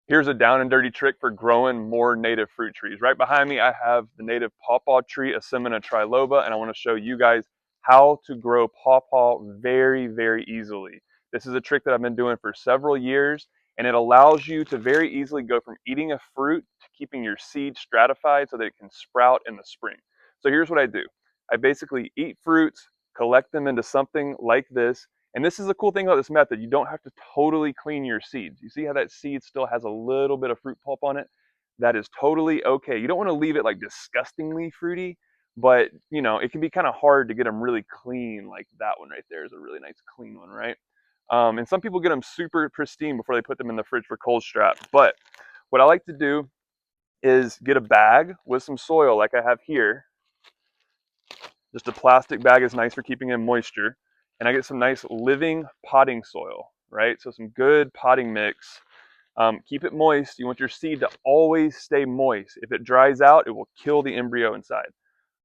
Here's a down and dirty trick for growing more native fruit trees. Right behind me, I have the native pawpaw tree, Asimina triloba, and I want to show you guys how to grow pawpaw very, very easily. This is a trick that I've been doing for several years, and it allows you to very easily go from eating a fruit to keeping your seed stratified so that it can sprout in the spring. So here's what I do. I basically eat fruits, collect them into something like this, and this is the cool thing about this method. You don't have to totally clean your seeds. You see how that seed still has a little bit of fruit pulp on it? That is totally okay. You don't want to leave it like disgustingly fruity, but you know, it can be kind of hard to get them really clean. Like that one right there is a really nice clean one, right? And some people get them super pristine before they put them in the fridge for cold strap. But what I like to do is get a bag with some soil like I have here. Just a plastic bag is nice for keeping in moisture. And I get some nice living potting soil, right? So some good potting mix. Keep it moist. You want your seed to always stay moist. If it dries out, it will kill the embryo inside.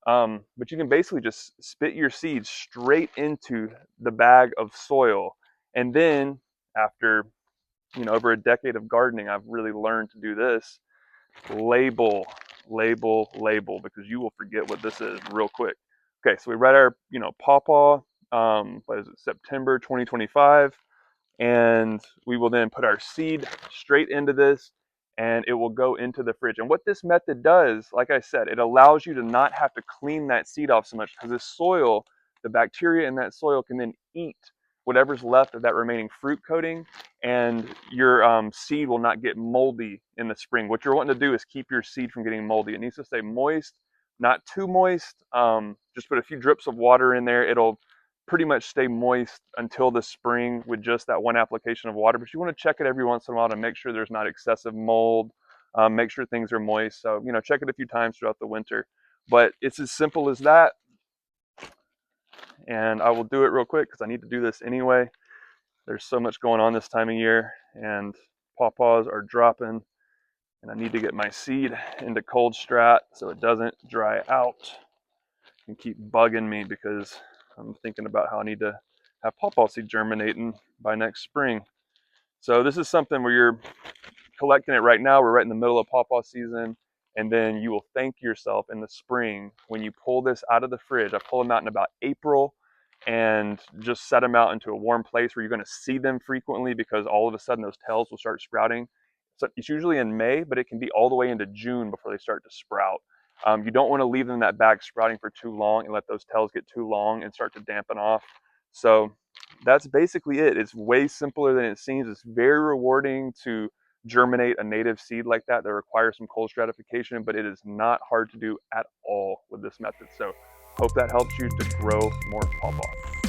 But you can basically just spit your seeds straight into the bag of soil. And then after, over a decade of gardening, I've really learned to do this. Label, label, label, because you will forget what this is real quick. Okay, so we read our, pawpaw, what is it, September 2025, and we will then put our seed straight into this, and it will go into the fridge. And what this method does, like I said, it allows you to not have to clean that seed off so much, because this soil, the bacteria in that soil can then eat whatever's left of that remaining fruit coating, and your seed will not get moldy in the spring. What you're wanting to do is keep your seed from getting moldy. It needs to stay moist, not too moist. Just put a few drips of water in there. It'll pretty much stay moist until the spring with just that one application of water. But you want to check it every once in a while to make sure there's not excessive mold, make sure things are moist. So, check it a few times throughout the winter. But it's as simple as that. And I will do it real quick because I need to do this anyway. There's so much going on this time of year, and pawpaws are dropping, and I need to get my seed into cold strat so it doesn't dry out and keep bugging me, because I'm thinking about how I need to have pawpaw seed germinating by next spring. So this is something where you're collecting it right now. We're right in the middle of pawpaw season, and then you will thank yourself in the spring when you pull this out of the fridge. I pull them out in about April and just set them out into a warm place where you're going to see them frequently, because all of a sudden those tails will start sprouting. So it's usually in May, but it can be all the way into June before they start to sprout. You don't want to leave them in that bag sprouting for too long and let those tails get too long and start to dampen off. So that's basically it. It's way simpler than it seems. It's very rewarding to germinate a native seed like that requires some cold stratification, but it is not hard to do at all with this method. So hope that helps you to grow more pawpaw.